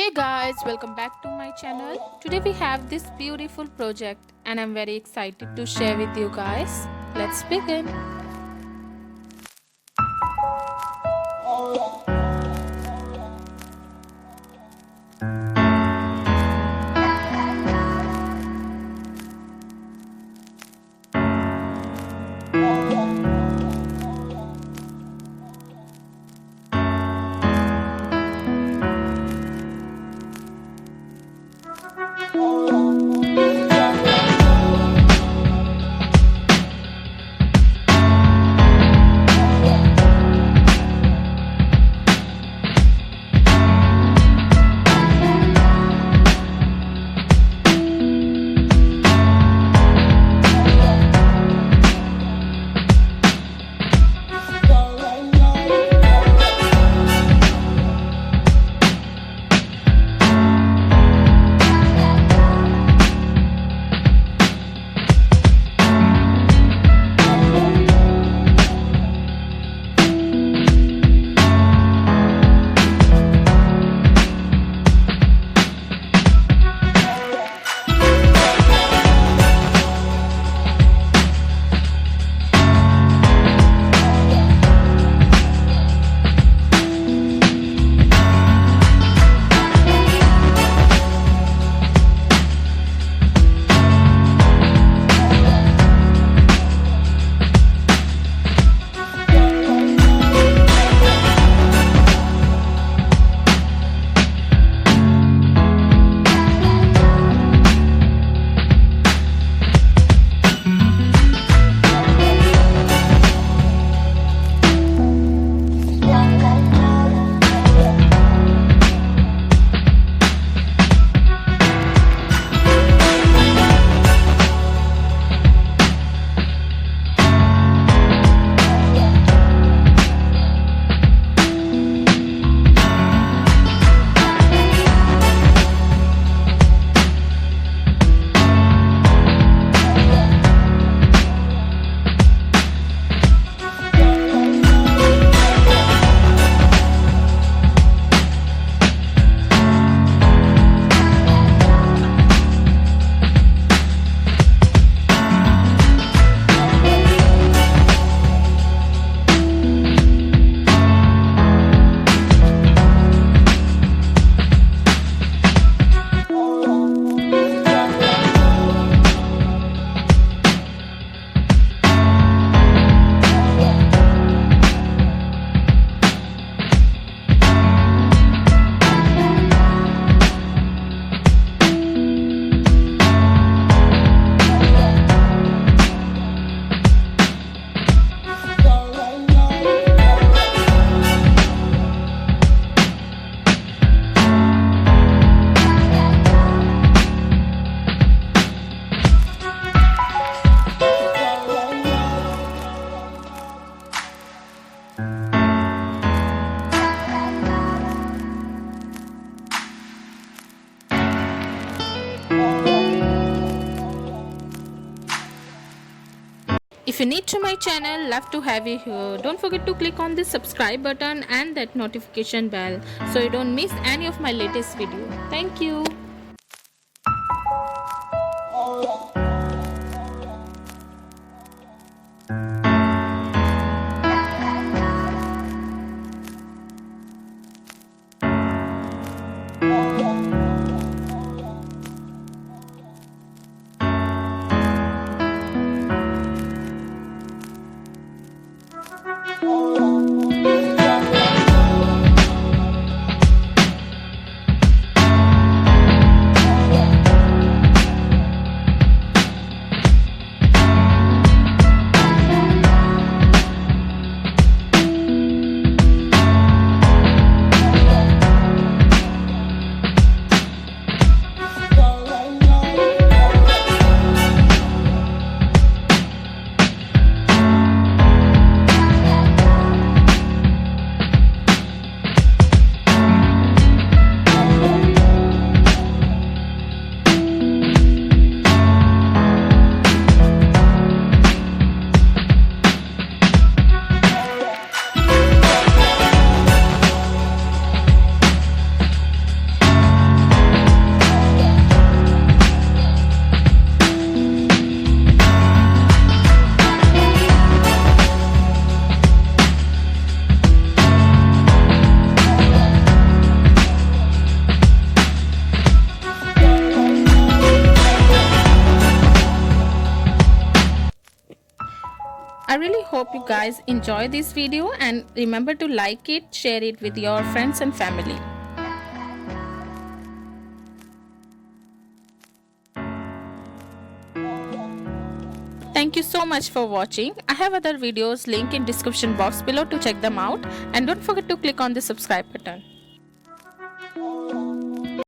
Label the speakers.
Speaker 1: Hey guys, welcome back to my channel. Today we have this beautiful project and I'm very excited to share with you guys. Let's begin. If you're new to my channel, love to have you here. Don't forget to click on the subscribe button and that notification bell so you don't miss any of my latest video. Thank you. hope you guys enjoy this video, and remember to like it, share it with your friends and family. Thank you so much for watching. I have other videos link in description box below to check them out, and don't forget to click on the subscribe button.